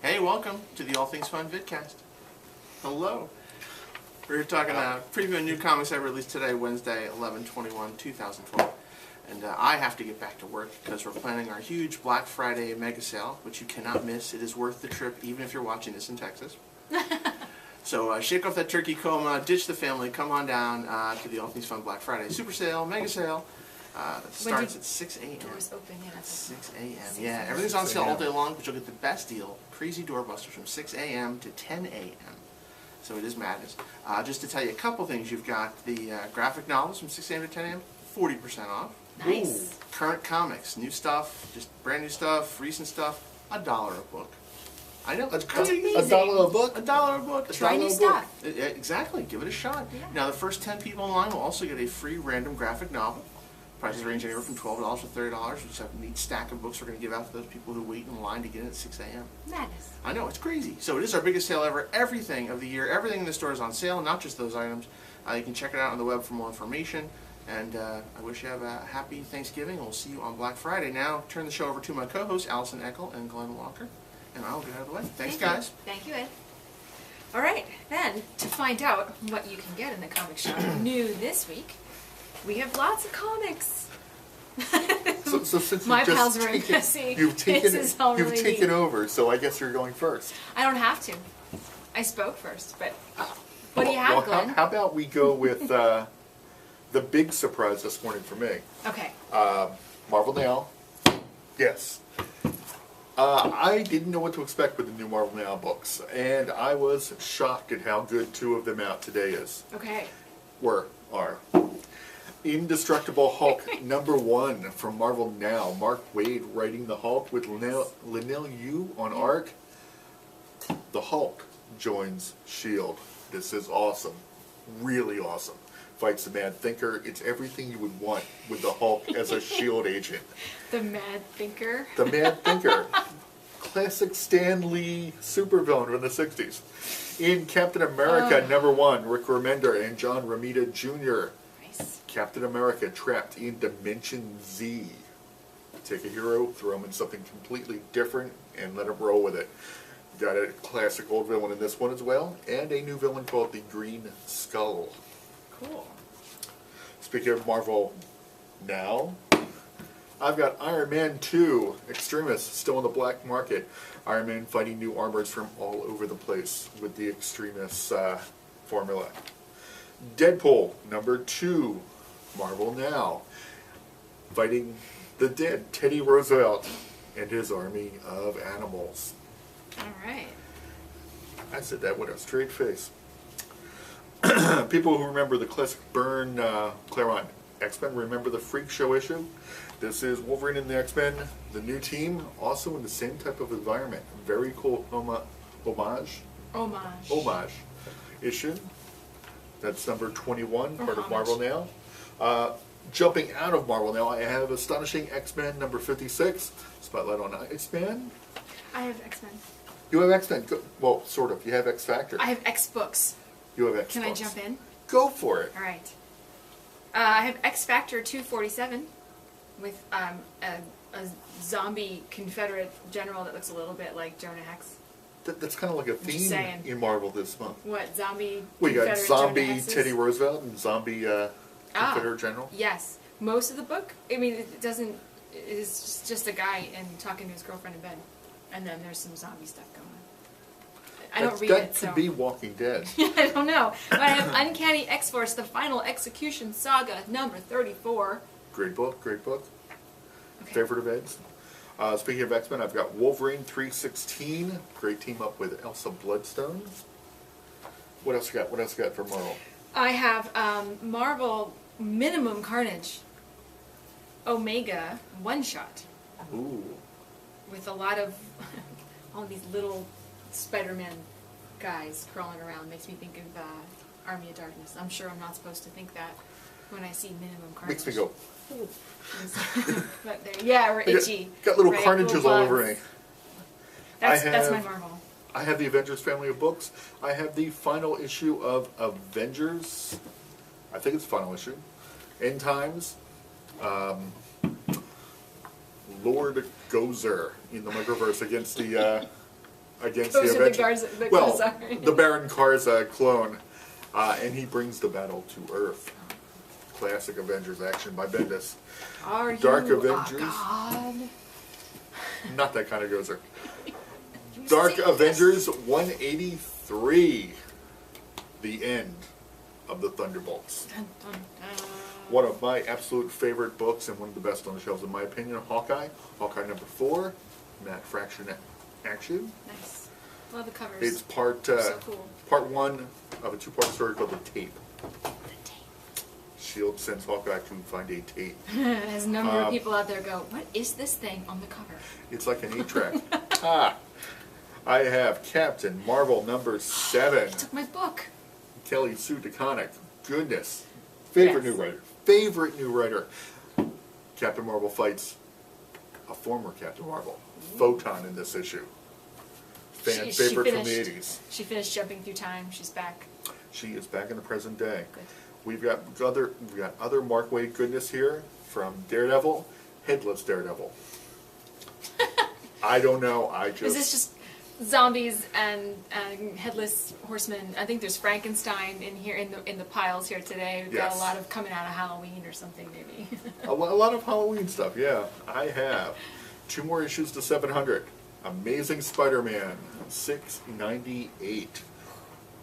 Hey, welcome to the All Things Fun Vidcast. Hello. We're here talking previewing new comics I released today, Wednesday, 11/21/2012. And I have to get back to work because we're planning our huge Black Friday mega sale, which you cannot miss. It is worth the trip, even if you're watching this in Texas. So shake off that turkey coma, ditch the family, come on down to the All Things Fun Black Friday super sale, mega sale. That starts at 6 a.m. Doors open, yeah. 6 a.m. Yeah, everything's on sale all day long, but you'll get the best deal. Crazy doorbusters from 6 a.m. to 10 a.m. So it is madness. Just to tell you a couple things, you've got the graphic novels from 6 a.m. to 10 a.m., 40% off. Nice. Ooh. Current comics, new stuff, just brand new stuff, recent stuff, $1 a book. I know, that's crazy. $1 a book? $1 a book. Try new stuff. Exactly, give it a shot. Yeah. Now the first 10 people in line will also get a free random graphic novel. Prices range anywhere from $12 to $30. We just have a neat stack of books we're going to give out to those people who wait in line to get in at 6 a.m. Madness. I know, it's crazy. So it is our biggest sale ever. Everything of the year, everything in the store is on sale, not just those items. You can check it out on the web for more information. And I wish you have a happy Thanksgiving. We'll see you on Black Friday. Now, turn the show over to my co-hosts, Allison Eckel and Glenn Walker. And I'll get out of the way. Thanks, guys. Thank you, Ed. All right, then, to find out what you can get in the comic shop new this week, we have lots of comics. So since My you've pals just are messy. you've taken, This is all you've really taken neat. over, so I guess you're going first. I don't have to. I spoke first, but what do you have, Well, Glenn? how about we go with the big surprise this morning for me? Okay. Marvel Now. Yes. I didn't know what to expect with the new Marvel Now books, and I was shocked at how good two of them out today is. Okay. Are. Indestructible Hulk #1 from Marvel Now. Mark Waid writing the Hulk with Linnell Yu on art. The Hulk joins S.H.I.E.L.D. This is awesome. Really awesome. Fights the Mad Thinker. It's everything you would want with the Hulk as a S.H.I.E.L.D. agent. The Mad Thinker. The Mad Thinker. Classic Stan Lee supervillain from the 60s. In Captain America #1, Rick Remender and John Romita Jr. Nice. Captain America trapped in Dimension Z. Take a hero, throw him in something completely different, and let him roll with it. Got a classic old villain in this one as well, and a new villain called the Green Skull. Cool. Speaking of Marvel Now, I've got Iron Man 2, Extremis, still on the black market. Iron Man fighting new armors from all over the place with the Extremis formula. Deadpool #2, Marvel Now, fighting the dead Teddy Roosevelt and his army of animals. All right. I said that with a straight face. People who remember the classic Byrne Claremont X-Men remember the Freak Show issue. This is Wolverine and the X-Men, the new team, also in the same type of environment. Very cool homage issue. That's #21, part of Marvel Now. Jumping out of Marvel Now, I have Astonishing X-Men #56, Spotlight on X-Men. I have X-Men. You have X-Men, well, sort of. You have X-Factor. I have X-Books. You have X-Books. Can I jump in? Go for it. All right. I have X-Factor 247 with a zombie Confederate general that looks a little bit like Jonah Hex. That's kind of like a theme in Marvel this month. What, zombie Well, you got Confederate zombie Jonah Hexes? Teddy Roosevelt and zombie Confederate general. Yes. Most of the book, I mean, it doesn't, it's just a guy and talking to his girlfriend in bed. And then there's some zombie stuff going on. I don't read it, That so. could be Walking Dead. I don't know. But I have Uncanny X-Force, The Final Execution Saga, #34. Great book, great book. Okay. Favorite of Ed's. Speaking of X-Men, I've got Wolverine 316. Great team up with Elsa Bloodstone. What else you got? What else you got for Marvel? I have Marvel Minimum Carnage Omega one-shot Ooh. with a lot of all these little Spider-Man guys crawling around. Makes me think of Army of Darkness. I'm sure I'm not supposed to think that when I see Minimum Carnage. Makes me go. But there, yeah, we're itchy. Got little right? carnages Little all bugs. over me. That's my Marvel. I have the Avengers family of books. I have the final issue of Avengers. I think it's the final issue. End Times. Lord Gozer in the Microverse against the against Goes the with Avengers. the Well, Khazar. the Baron Karza clone, and he brings the battle to Earth. Classic Avengers action by Bendis. Are Dark you Avengers. a god? Not that kind of gozer. You Dark see Avengers 183. The end of the Thunderbolts. this? Dun, dun, dun. One of my absolute favorite books and one of the best on the shelves in my opinion, Hawkeye. Hawkeye number 4, Matt Fraction action. Nice. Love the covers. It's part So cool. part 1 of a 2-part story called The Tape. The S.H.I.E.L.D. sends Hawkeye to find a tape. There's a number of people out there go, what is this thing on the cover? It's like an 8-track. I have Captain Marvel number 7. He took my book. Kelly Sue DeConnick. Goodness. Favorite Yes. new writer. Favorite new writer. Captain Marvel fights a former Captain Marvel. Photon in this issue. Fan She favorite from the finished. 80s. She finished jumping through time. She's back. She is back in the present day. Good. We've got other Mark Waid goodness here from Daredevil, Headless Daredevil. I don't know. Is this just zombies and headless horsemen? I think there's Frankenstein in here in the piles here today. We've got Yes. a lot of coming out of Halloween or something maybe. a lot of Halloween stuff? Yeah, I have 2 more issues to 700. Amazing Spider-Man 698.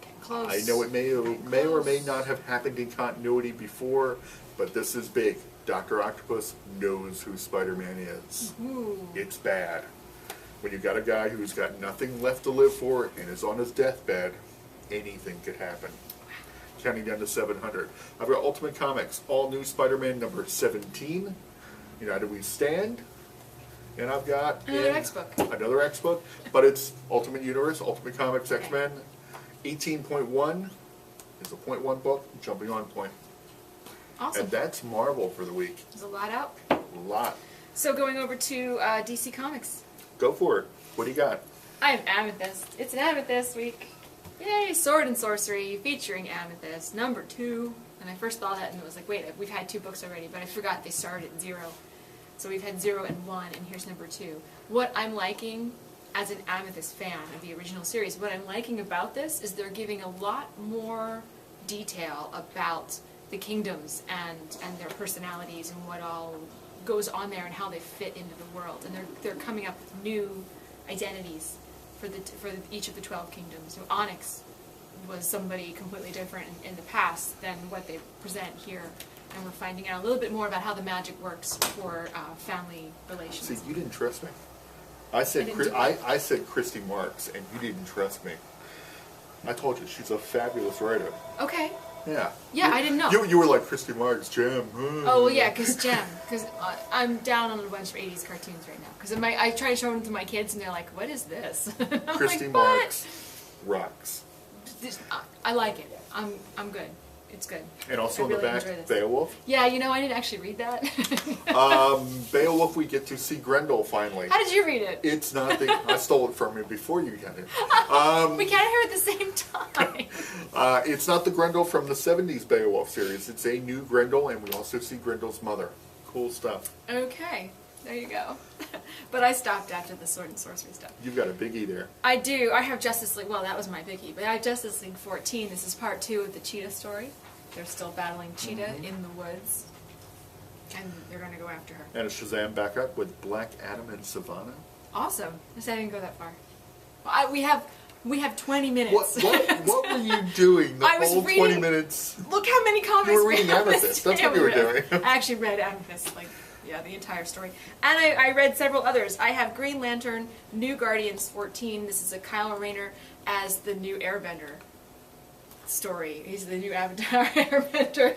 Getting close. I know it may or may not have happened in continuity before, but this is big. Dr. Octopus knows who Spider-Man is. Ooh. It's bad. When you got a guy who's got nothing left to live for and is on his deathbed, anything could happen. Counting down to 700. I've got Ultimate Comics, all new Spider-Man number 17. United We Stand. And I've got Another X-book. Another X-book, but it's Ultimate Universe, Ultimate Comics, X-Men. 18.1 is a .1 book, jumping on point. Awesome. And that's Marvel for the week. There's a lot out. A lot. So going over to DC Comics. Go for it. What do you got? I have Amethyst. It's an Amethyst week. Yay! Sword and Sorcery featuring Amethyst, number 2. And I first saw that and it was like, wait, we've had 2 books already, but I forgot they started at 0. So we've had 0 and 1, and here's number 2. What I'm liking as an Amethyst fan of the original series, what I'm liking about this is they're giving a lot more detail about the kingdoms and their personalities and what all goes on there and how they fit into the world. And they're coming up with new identities for each of the 12 kingdoms. So Onyx was somebody completely different in the past than what they present here. And we're finding out a little bit more about how the magic works for family relations. See, you didn't trust me. I said I said Christy Marks, and you didn't trust me. I told you she's a fabulous writer. Okay. Yeah. Yeah, I didn't know. You were like Christy Marks, Jim. Oh, well, yeah, because I'm down on a bunch of 80s cartoons right now. Because I try to show them to my kids, and they're like, what is this? I'm Christy like, Marks rocks. I like it. I'm good. It's good. And also I in the really back, enjoy this. Beowulf. Yeah, I didn't actually read that. Beowulf, we get to see Grendel finally. How did you read it? It's not the. I stole it from you before you got it. We can't hear it at the same time. It's not the Grendel from the 70s Beowulf series. It's a new Grendel, and we also see Grendel's mother. Cool stuff. Okay, there you go. But I stopped after the Sword and Sorcery stuff. You've got a biggie there. I do. I have Justice League. Well, that was my biggie. But I have Justice League 14. This is part 2 of the Cheetah story. They're still battling Cheetah in the woods. And they're going to go after her. And a Shazam backup with Black Adam and Savannah. Awesome. I said I didn't go that far. Well, we have 20 minutes. What were you doing the I was whole 20 reading- minutes? Look how many comics You were we reading have Amethyst. listed. That's what you were doing. I actually read Amethyst, the entire story. And I read several others. I have Green Lantern, New Guardians 14. This is a Kyle Rayner as the new Airbender story. He's the new Avatar Airbender.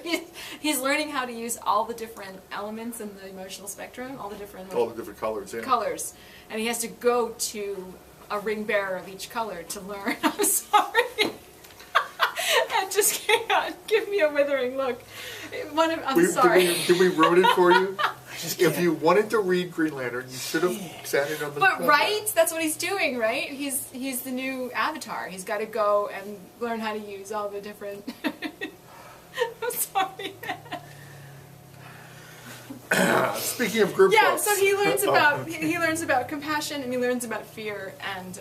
He's learning how to use all the different elements in the emotional spectrum, all the different colors, yeah. colors. And he has to go to a ring bearer of each color to learn. I'm sorry. That just can't give me a withering look. I'm sorry. Did we ruin it for you? If you wanted to read Green Lantern, you should have sat in on the But cover. right? That's what he's doing, right? He's the new Avatar. He's got to go and learn how to use all the different... I'm sorry. Speaking of group Yeah, books. so he learns about compassion and he learns about fear and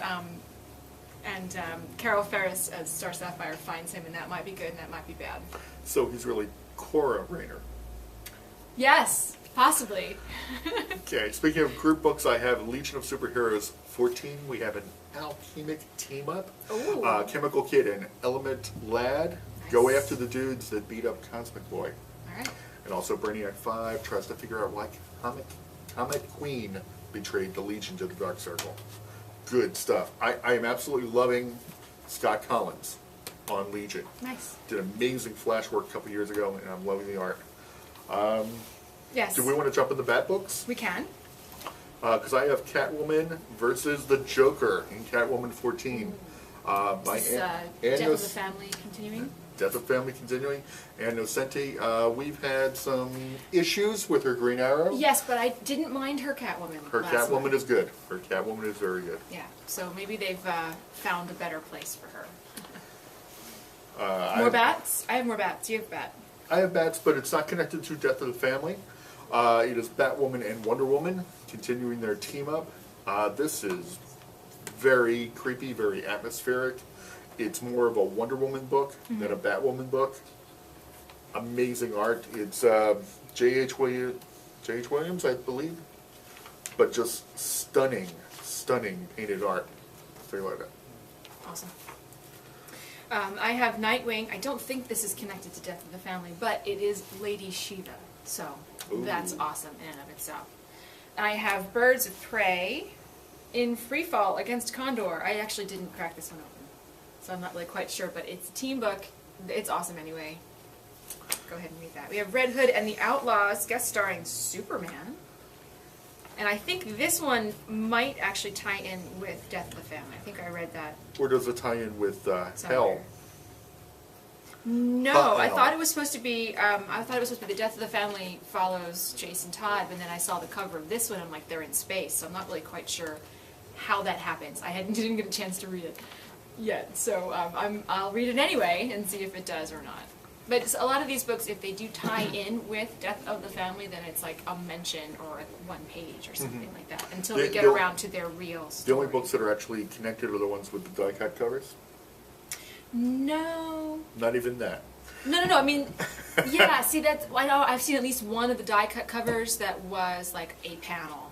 And Carol Ferris as Star Sapphire finds him, and that might be good and that might be bad. So he's really Cora Rayner. Yes, possibly. Okay, speaking of group books, I have Legion of Superheroes 14. We have an alchemic team-up. Ooh. Chemical Kid and Element Lad go after the dudes that beat up Cosmic Boy. All right. And also Brainiac 5 tries to figure out why Comet Queen betrayed the Legion to the Dark Circle. Good stuff. I am absolutely loving Scott Collins on Legion. Nice. Did amazing Flash work a couple years ago, and I'm loving the art. Yes. Do we want to jump into Bat books? We can. Because I have Catwoman versus the Joker in Catwoman 14. By Is Death of the Family continuing? Death of Family continuing. And Nocenti, we've had some issues with her Green Arrow. Yes, but I didn't mind her Catwoman. Her last Catwoman one. is good. Her Catwoman is very good. Yeah, so maybe they've found a better place for her. I More bats? I have more bats. You have bat. have Bats, but it's not connected to Death of the Family. It is Batwoman and Wonder Woman continuing their team up. This is very creepy, very atmospheric. It's more of a Wonder Woman book than a Batwoman book. Amazing art. It's J.H. Williams, I believe. But just stunning, stunning painted art. I'll tell you like that. Awesome. I have Nightwing. I don't think this is connected to Death of the Family, but it is Lady Shiva. So Ooh. that's awesome in and of itself. I have Birds of Prey in Freefall against Condor. I actually didn't crack this one open, so I'm not really quite sure, but it's a team book. It's awesome anyway. Go ahead and read that. We have Red Hood and the Outlaws, guest starring Superman. And I think this one might actually tie in with Death of the Family. I think I read that Or does it tie in with Hell? somewhere. No, Uh-oh. I thought it was supposed to be. The Death of the Family follows Jason Todd, but then I saw the cover of this one. I'm like, they're in space, so I'm not really quite sure how that happens. didn't get a chance to read it yet, so I'll read it anyway and see if it does or not. But a lot of these books, if they do tie in with Death of the Family, then it's like a mention or one page or something like that until The- we get the- around to their real The story. only books that are actually connected are the ones with the die-cut covers. No. Not even that. No. I mean, yeah. See, I know I've seen at least one of the die-cut covers that was like a panel.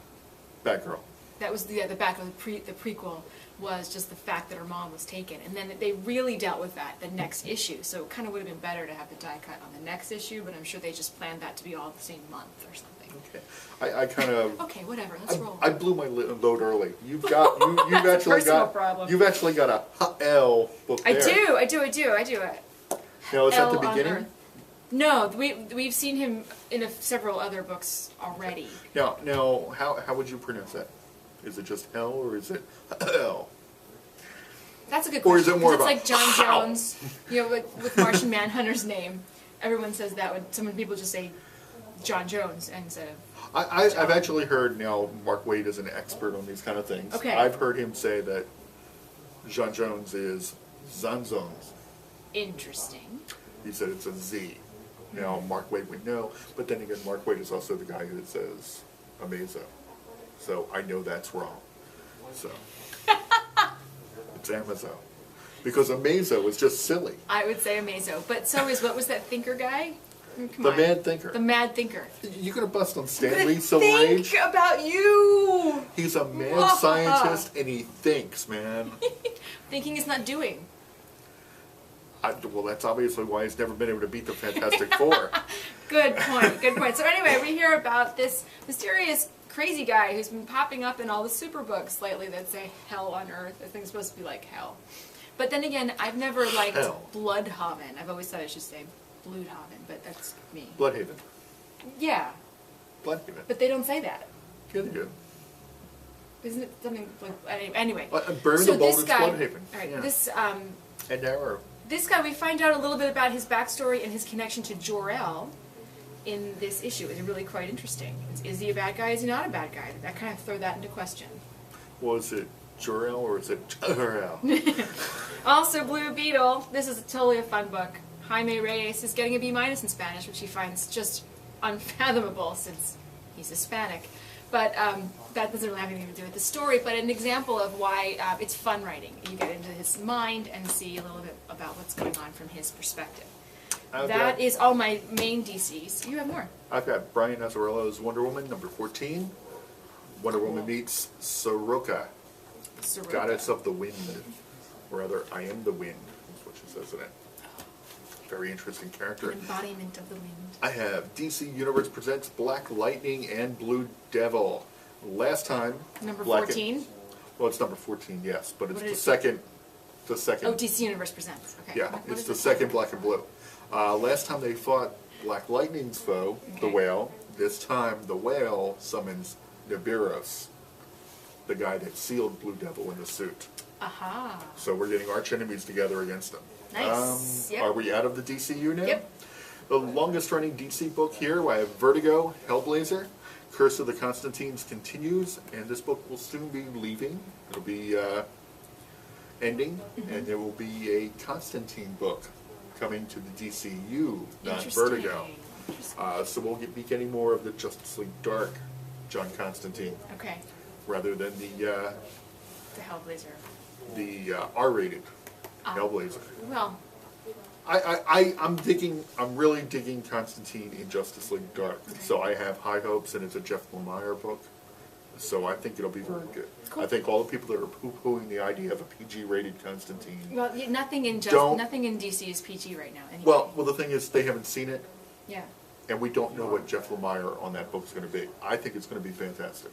Batgirl. That was the back of the prequel was just the fact that her mom was taken, and then they really dealt with that the next issue. So it kind of would have been better to have the die-cut on the next issue, but I'm sure they just planned that to be all the same month or something. Okay. I kind of. Okay, whatever. Let's roll. I blew my load early. You've actually problem. You've actually got a L book I there. do. Now, it's at the L on beginning. Earth. No, we've seen him in several other books already. Now, how would you pronounce that? Is it just L or is it L? That's a good Or question. is it more 'cause of a it's like John how? Jones, with Martian Manhunter's name. Everyone says that when some people just say John Jones instead of. I've actually heard now. Mark Waid is an expert on these kind of things. Okay. I've heard him say that John Jones is Zanzones. Interesting. He said it's a Z. Now Mark Waid would know, but then again, Mark Waid is also the guy that says Amazo. So I know that's wrong. So it's Amazo. Because Amazo is just silly. I would say Amazo, but so is what was that thinker guy? Come The on. Mad Thinker. The Mad Thinker. You gonna bust on I'm Stan gonna Lee Silver think Age? about you. He's a mad scientist and he thinks, man. Thinking is not doing. Well, that's obviously why he's never been able to beat the Fantastic Four. Good point. Good point. So anyway, we hear about this mysterious crazy guy who's been popping up in all the super books lately that say hell on earth. I think it's supposed to be like hell. But then again, I've never liked Hell. Bloodhaven. I've always thought I should say Bloodhaven, but that's me. Bloodhaven. Yeah, Bloodhaven. but they don't say that. Yeah, they do. Isn't it something like anyway? Burn So the this Bold, it's guy, Bloodhaven. all right, Yeah. this And Arrow. This guy, we find out a little bit about his backstory and his connection to Jor-El in this issue. It's really quite interesting. Is he a bad guy? Is he not a bad guy? I kind of throw that into question. Well, is it Jor-El or is it Jor-El? Also, Blue Beetle. This is totally a fun book. Jaime Reyes is getting a B- in Spanish, which he finds just unfathomable since he's Hispanic. But that doesn't really have anything to do with the story, but an example of why it's fun writing. You get into his mind and see a little bit about what's going on from his perspective. That is all my main DCs. You have more. I've got Brian Azzarello's Wonder Woman, number 14. Wonder Woman meets Soroka, Goddess of the Wind. Or rather, I am the wind, is what she says in it. Very interesting character. An embodiment of the wind. I have DC Universe presents Black Lightning and Blue Devil. Last time, Number Black 14? Well, it's number 14, yes, but it's What the is it? second. Oh, DC Universe Presents. Okay. Yeah, What it's is the it? second Black and Blue. Last time they fought Black Lightning's foe, the Okay. Whale. This time, the Whale summons Nibiros, the guy that sealed Blue Devil in the suit. Aha. So we're getting arch enemies together against them. Nice. Yep. Are we out of the DCU now? Yep. The longest running DC book here, I have Vertigo, Hellblazer. Curse of the Constantines continues, and this book will soon be leaving. It'll be ending, and there will be a Constantine book coming to the DCU, not Vertigo. Interesting. So we'll be getting more of the Justice League Dark John Constantine, Okay. rather than The Hellblazer. the R-rated Ah. Hellblazer. Well, I'm really digging Constantine in Justice League Dark. So I have high hopes, and it's a Jeff Lemire book. So I think it'll be very good. Cool. I think all the people that are poo-pooing the idea of a PG-rated Constantine. well, nothing in Don't- nothing in DC is PG right now. Anyway. Well, the thing is, they haven't seen it, Yeah. and we don't know what Jeff Lemire on that book is going to be. I think it's going to be fantastic.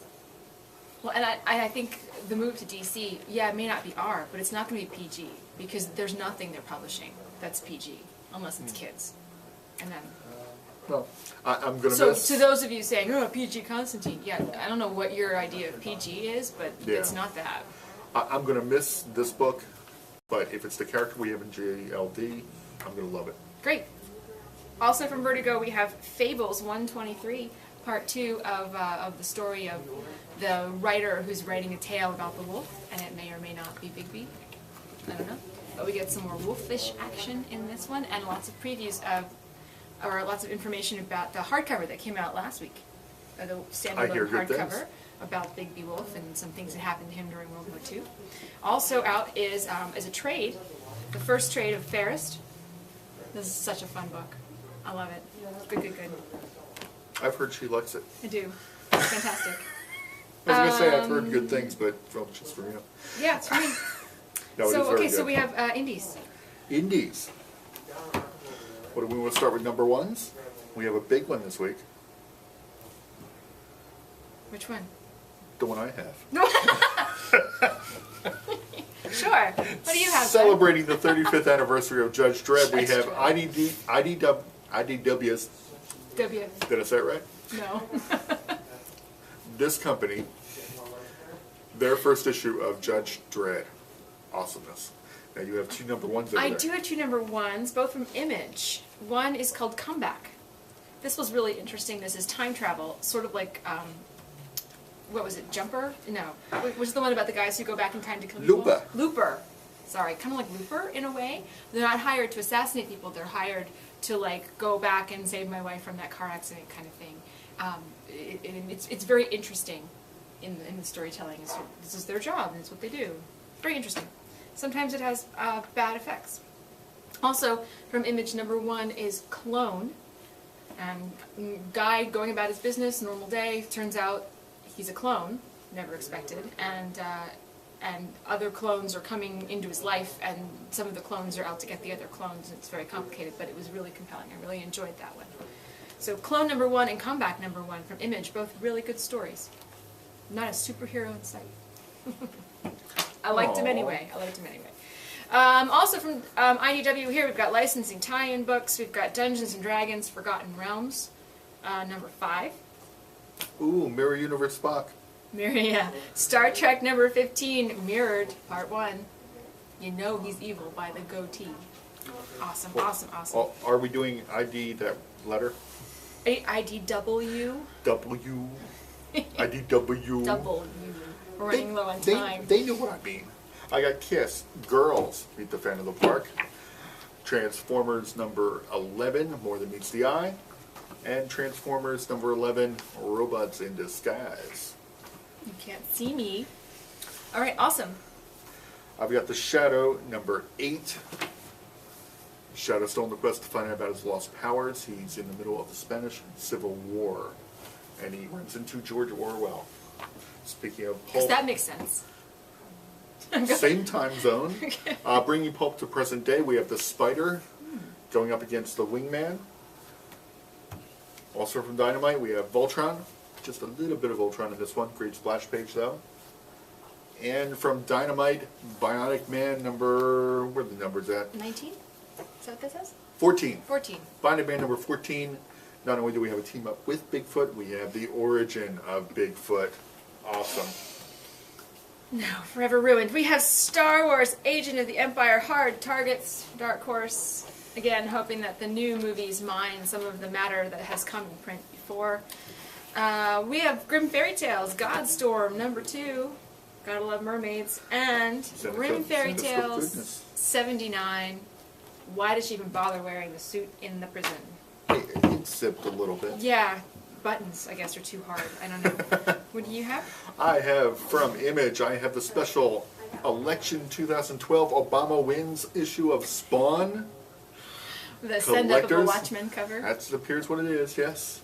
Well, and I think the move to DC, yeah, it may not be R, but it's not going to be PG because there's nothing they're publishing that's PG unless it's kids. And then Well, I'm going to so miss. to those of you saying, "Oh, PG Constantine," yeah, I don't know what your idea of PG is, but Yeah. it's not that. I'm going to miss this book, but if it's the character we have in JLD, I'm going to love it. Great. Also from Vertigo, we have Fables 123, part 2 of the story of the writer who's writing a tale about the wolf, and it may or may not be Bigby. I don't know. But we get some more wolfish action in this one, and lots of previews of, or lots of information about the hardcover that came out last week. The I hear standalone good things. hardcover about Bigby Wolf and some things that happened to him during World War II. Also out is a trade, the first trade of Fairest. This is such a fun book. I love it. Good, good, good. I've heard she likes it. I do. It's fantastic. I was going to say I've heard good things, but well, just for you. Yeah, it's funny. No, it So, is very okay, good. so we have indies. Indies. What do we want to start with? Number ones? We have a big one this week. Which one? The one I have. Sure. What do you have? Glenn? Celebrating the 35th anniversary of Judge Dredd, we Judge have Dredd. IDW's. W. Did I say it right? No. This company, their first issue of Judge Dredd. Awesomeness. Now you have two number ones over I there. do have two number ones, both from Image. One is called Comeback. This was really interesting. This is time travel, sort of like, what was it, Jumper? No. Which is the one about the guys who go back in time to kill people? Looper. Looper. Sorry, kind of like Looper in a way. They're not hired to assassinate people. They're hired to like go back and save my wife from that car accident kind of thing. It's very interesting in the storytelling. This is their job, and it's what they do. Very interesting. Sometimes it has bad effects. Also, from Image number one is Clone. Guy going about his business, normal day, turns out he's a clone, never expected, and other clones are coming into his life, and some of the clones are out to get the other clones. It's very complicated, but it was really compelling. I really enjoyed that one. So Clone number one and Comeback number one from Image, both really good stories. Not a superhero in sight. I liked him Aw. anyway. Also from IDW here, we've got licensing tie-in books. We've got Dungeons and Dragons Forgotten Realms, number 5. Ooh, Mirror Universe Spock. Yeah. Star Trek number 15, Mirrored, part 1. You know he's evil by the goatee. Awesome, awesome, awesome. Oh, are we doing ID that letter? IDW? W. IDW. Double U. We're running low on time. They know what I mean. I got Kiss. Girls. Meet the Fan of the Park. Transformers number 11, More Than Meets the Eye. And Transformers number 11, Robots in Disguise. You can't see me. All right, awesome. I've got the Shadow number 8. Shadow's still on the quest to find out about his lost powers. He's in the middle of the Spanish Civil War, and he runs into George Orwell. Speaking of Because pulp, that makes sense. same time zone. Okay. Bringing pulp to present day, we have the Spider going up against the Wingman. Also from Dynamite, we have Voltron. Just a little bit of Voltron in this one. Great splash page, though. And from Dynamite, Bionic Man number... Where are the numbers at? 19? Is that what this says? 14. 14. Bionic Man number 14. Not only do we have a team up with Bigfoot, we have the origin of Bigfoot. Awesome. No, forever ruined. We have Star Wars Agent of the Empire Hard Targets, Dark Horse. Again, hoping that the new movies mine some of the matter that has come in print before. We have Grimm Fairy Tales, Godstorm, number 2. Gotta love mermaids. And Grimm Fairy Tales 79. Why does she even bother wearing the suit in the prison? It zipped a little bit. Yeah, buttons, I guess, are too hard. I don't know. What do you have? I have, from Image, I have the special Election 2012 Obama Wins issue of Spawn. The send up of a Collectors. Watchmen cover. That appears what it is, yes.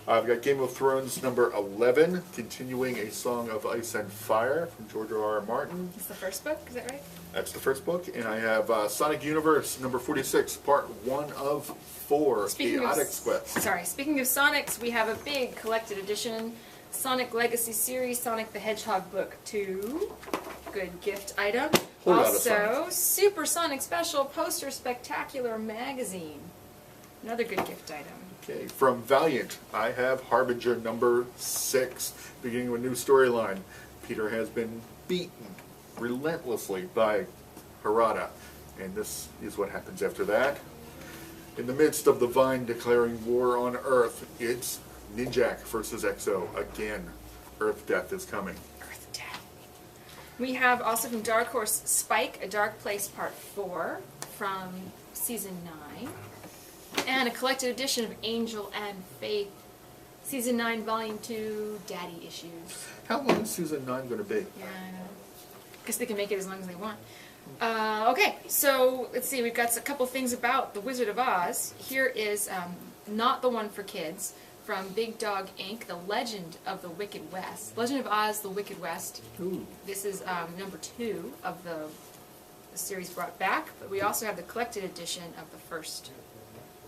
I've got Game of Thrones number 11, continuing A Song of Ice and Fire from George R.R. Martin. It's the first book, is that right? That's the first book. And I have Sonic Universe number 46, part 1 of 4, Speaking Chaotix Quest. Speaking of Sonics, we have a big collected edition Sonic Legacy Series, Sonic the Hedgehog Book 2. Good gift item. Whole lot of Also, Sonics. Super Sonic Special Poster Spectacular Magazine. Another good gift item. Okay, from Valiant, I have Harbinger number 6, beginning of a new storyline. Peter has been beaten relentlessly by Harada, and this is what happens after that. In the midst of the Vine declaring war on Earth, it's Ninjak versus Exo again. Earth Death is coming. Earth Death. We have also from Dark Horse Spike, A Dark Place Part 4 from Season 9. And a collected edition of Angel and Faith, Season 9, Volume 2, Daddy Issues. How long is Season 9 going to be? Yeah, I know. Guess they can make it as long as they want. Okay, so let's see. We've got a couple things about The Wizard of Oz. Here is not the one for kids, from Big Dog Inc., The Legend of the Wicked West. Legend of Oz, The Wicked West. Ooh. This is number 2 of the series brought back, but we also have the collected edition of the first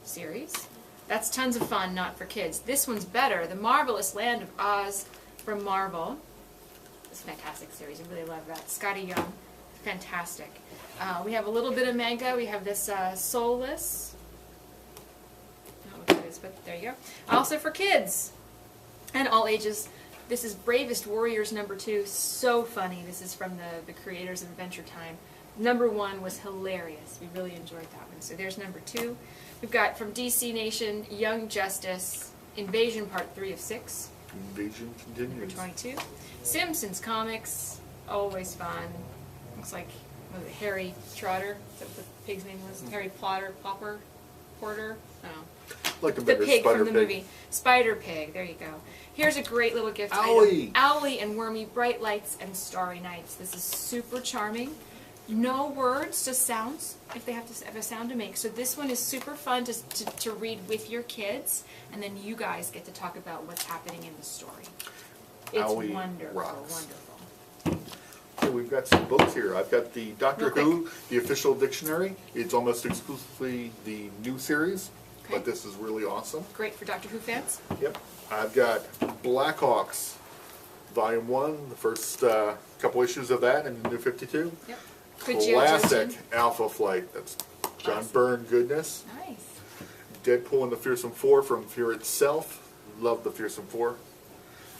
series. That's tons of fun, not for kids. This one's better. The Marvelous Land of Oz from Marvel. It's a fantastic series. I really love that. Scotty Young. Fantastic. We have a little bit of manga. We have this Soulless. I don't know what that is, but there you go. Also for kids and all ages. This is Bravest Warriors number 2. So funny. This is from the creators of Adventure Time. Number 1 was hilarious. We really enjoyed that one. So there's number 2. We've got from DC Nation, Young Justice, Invasion Part 3 of 6. Invasion Number continues. 22. Simpsons Comics, always fun. Looks like, what was it, Harry Trotter? Is that what the pig's name was? Harry Porter? I don't know. Like a The better pig Spider from the Pig. movie. Spider Pig, there you go. Here's a great little gift Owly. item. Owly and Wormy, Bright Lights and Starry Nights. This is super charming. No words, just sounds, if they have to have a sound to make. So this one is super fun to read with your kids, and then you guys get to talk about what's happening in the story. It's Owie wonderful, rocks. wonderful. So we've got some books here. I've got the Doctor Real Who, the official dictionary. It's almost exclusively the new series, Okay. but this is really awesome. Great for Doctor Who fans. Yep. I've got Blackhawks, Volume 1, the first couple issues of that, and the New 52. Yep. Good Joe Classic Johnson. Alpha Flight. That's John Classic. Byrne goodness. Nice. Deadpool and the Fearsome Four from Fear Itself. Love the Fearsome Four.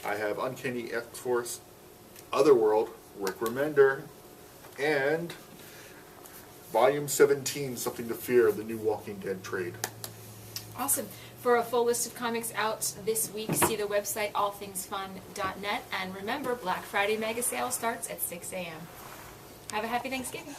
I have Uncanny X-Force, Otherworld, Rick Remender, and Volume 17, Something to Fear, the new Walking Dead trade. Awesome. For a full list of comics out this week, see the website allthingsfun.net. And remember, Black Friday mega sale starts at 6 a.m. Have a happy Thanksgiving.